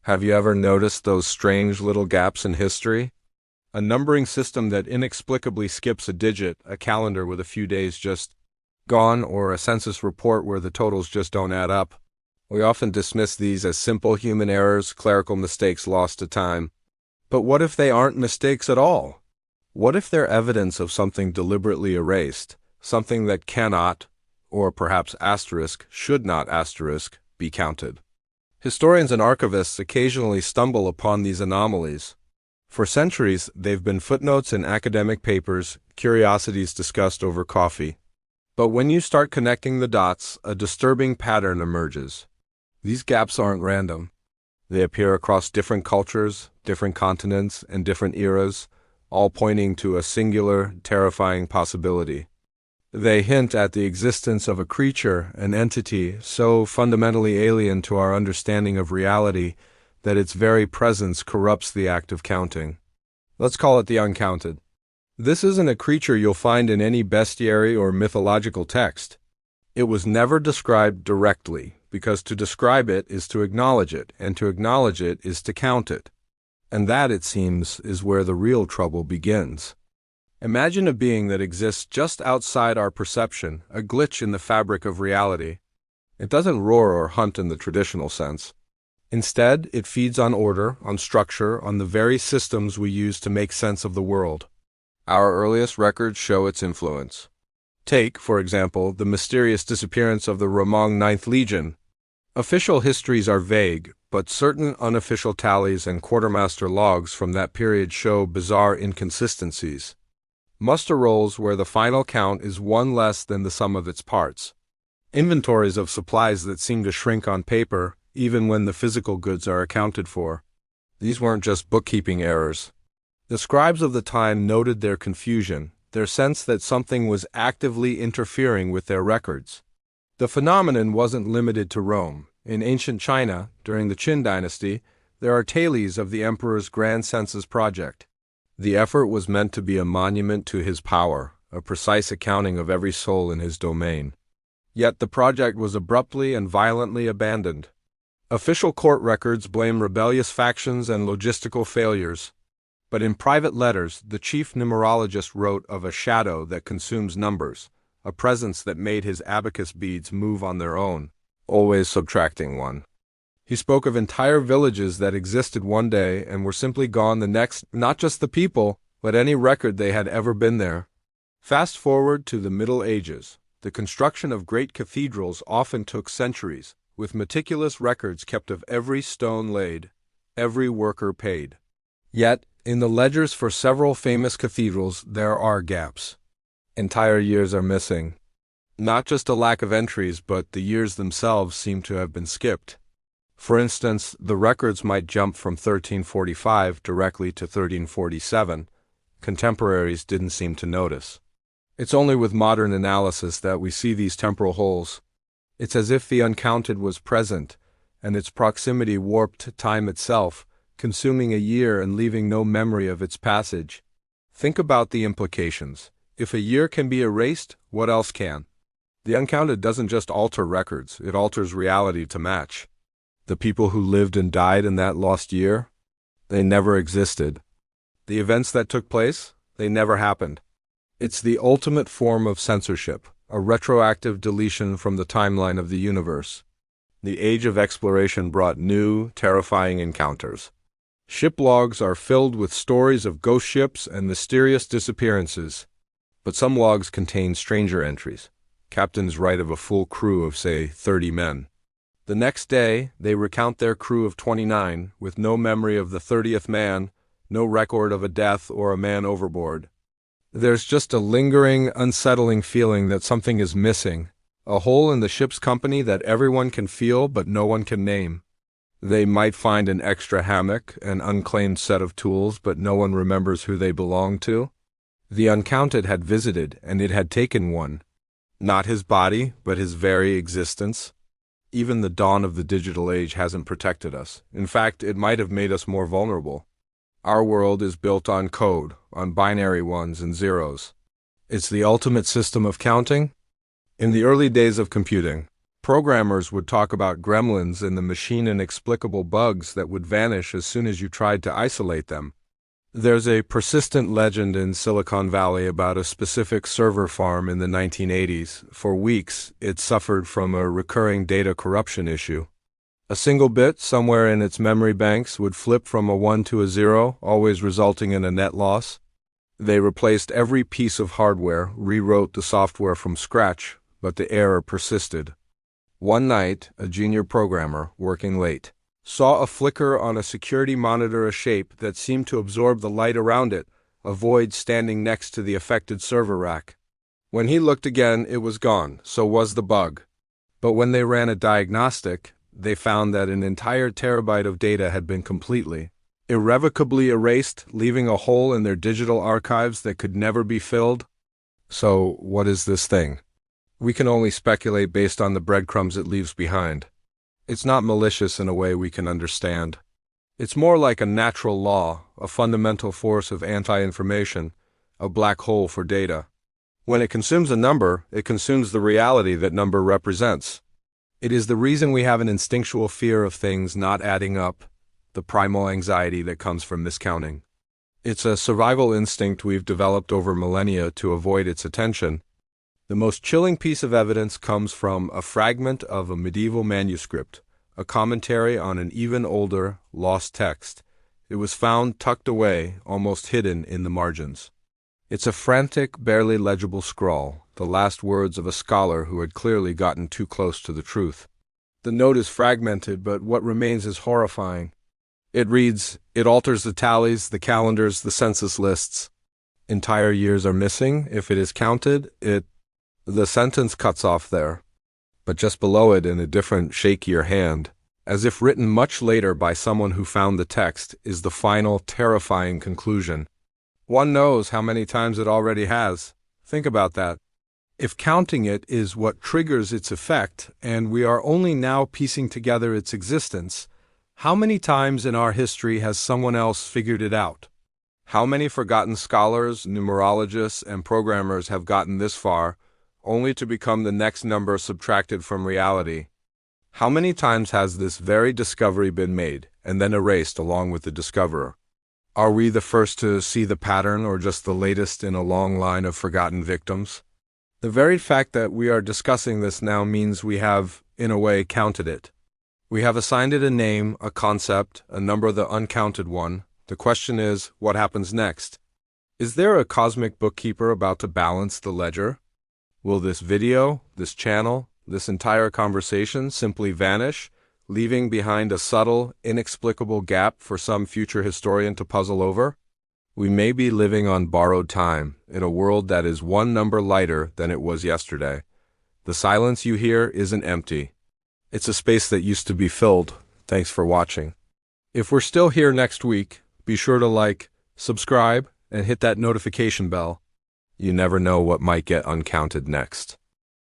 Have you ever noticed those strange little gaps in history? A numbering system that inexplicably skips a digit, a calendar with a few days just gone, or a census report where the totals just don't add up. We often dismiss these as simple human errors, clerical mistakes lost to time. But what if they aren't mistakes at all? What if they're evidence of something deliberately erased, something that cannot, or perhaps should not be counted? Historians and archivists occasionally stumble upon these anomalies. For centuries, they've been footnotes in academic papers, curiosities discussed over coffee. But when you start connecting the dots, a disturbing pattern emerges. These gaps aren't random. They appear across different cultures, different continents, and different eras, all pointing to a singular, terrifying possibility. They hint at the existence of a creature, an entity, so fundamentally alien to our understanding of reality that its very presence corrupts the act of counting. Let's call it the uncounted. This isn't a creature you'll find in any bestiary or mythological text. It was never described directly, because to describe it is to acknowledge it, and to acknowledge it is to count it. And that, it seems, is where the real trouble begins. Imagine a being that exists just outside our perception, a glitch in the fabric of reality. It doesn't roar or hunt in the traditional sense. Instead, it feeds on order, on structure, on the very systems we use to make sense of the world. Our earliest records show its influence. Take, for example, the mysterious disappearance of the Romang Ninth Legion. Official histories are vague, but certain unofficial tallies and quartermaster logs from that period show bizarre inconsistencies. Muster rolls where the final count is one less than the sum of its parts. Inventories of supplies that seem to shrink on paper, even when the physical goods are accounted for. These weren't just bookkeeping errors. The scribes of the time noted their confusion, their sense that something was actively interfering with their records. The phenomenon wasn't limited to Rome. In ancient China, during the Qin dynasty, there are tales of the emperor's grand census project. The effort was meant to be a monument to his power, a precise accounting of every soul in his domain. Yet the project was abruptly and violently abandoned. Official court records blame rebellious factions and logistical failures. But in private letters, the chief numerologist wrote of a shadow that consumes numbers, a presence that made his abacus beads move on their own, always subtracting one. He spoke of entire villages that existed one day and were simply gone the next, not just the people, but any record they had ever been there. Fast forward to the Middle Ages. The construction of great cathedrals often took centuries, with meticulous records kept of every stone laid, every worker paid. Yet, in the ledgers for several famous cathedrals, there are gaps. Entire years are missing. Not just a lack of entries, but the years themselves seem to have been skipped. For instance, the records might jump from 1345 directly to 1347. Contemporaries didn't seem to notice. It's only with modern analysis that we see these temporal holes. It's as if the uncounted was present, and its proximity warped time itself, consuming a year and leaving no memory of its passage. Think about the implications. If a year can be erased, what else can? The uncounted doesn't just alter records, it alters reality to match. The people who lived and died in that lost year, they never existed. The events that took place, they never happened. It's the ultimate form of censorship, a retroactive deletion from the timeline of the universe. The age of exploration brought new, terrifying encounters. Ship logs are filled with stories of ghost ships and mysterious disappearances. But some logs contain stranger entries. Captains write of a full crew of, say, 30 men. The next day, they recount their crew of 29, with no memory of the 30th man, no record of a death or a man overboard. There's just a lingering, unsettling feeling that something is missing, a hole in the ship's company that everyone can feel but no one can name. They might find an extra hammock, an unclaimed set of tools, but no one remembers who they belong to. The uncounted had visited, and it had taken one. Not his body, but his very existence. Even the dawn of the digital age hasn't protected us. In fact, it might have made us more vulnerable. Our world is built on code, on binary ones and zeros. It's the ultimate system of counting. In the early days of computing, Programmers would talk about gremlins and the machine inexplicable bugs that would vanish as soon as you tried to isolate them. There's a persistent legend in Silicon Valley about a specific server farm in the 1980s. For weeks, it suffered from a recurring data corruption issue. A single bit somewhere in its memory banks would flip from a 1 to a 0, always resulting in a net loss. They replaced every piece of hardware, rewrote the software from scratch, but the error persisted. One night, a junior programmer, working late, saw a flicker on a security monitor, a shape that seemed to absorb the light around it, a void standing next to the affected server rack. When he looked again, it was gone, so was the bug. But when they ran a diagnostic, they found that an entire terabyte of data had been completely, irrevocably erased, leaving a hole in their digital archives that could never be filled. So, what is this thing? We can only speculate based on the breadcrumbs it leaves behind. It's not malicious in a way we can understand. It's more like a natural law, a fundamental force of anti-information, a black hole for data. When it consumes a number, it consumes the reality that number represents. It is the reason we have an instinctual fear of things not adding up, the primal anxiety that comes from miscounting. It's a survival instinct we've developed over millennia to avoid its attention. The most chilling piece of evidence comes from a fragment of a medieval manuscript, a commentary on an even older, lost text. It was found tucked away, almost hidden in the margins. It's a frantic, barely legible scrawl, the last words of a scholar who had clearly gotten too close to the truth. The note is fragmented, but what remains is horrifying. It reads, it alters the tallies, the calendars, the census lists. Entire years are missing. If it is counted, The sentence cuts off there. But just below it, in a different, shakier hand, as if written much later by someone who found the text, is the final, terrifying conclusion. One knows how many times it already has. Think about that. If counting it is what triggers its effect, and we are only now piecing together its existence, how many times in our history has someone else figured it out? How many forgotten scholars, numerologists, and programmers have gotten this far, only to become the next number subtracted from reality? How many times has this very discovery been made, and then erased along with the discoverer? Are we the first to see the pattern, or just the latest in a long line of forgotten victims? The very fact that we are discussing this now means we have, in a way, counted it. We have assigned it a name, a concept, a number, the uncounted one. The question is, what happens next? Is there a cosmic bookkeeper about to balance the ledger? Will this video, this channel, this entire conversation simply vanish, leaving behind a subtle, inexplicable gap for some future historian to puzzle over? We may be living on borrowed time, in a world that is one number lighter than it was yesterday. The silence you hear isn't empty. It's a space that used to be filled. Thanks for watching. If we're still here next week, be sure to like, subscribe, and hit that notification bell. You never know what might get uncounted next.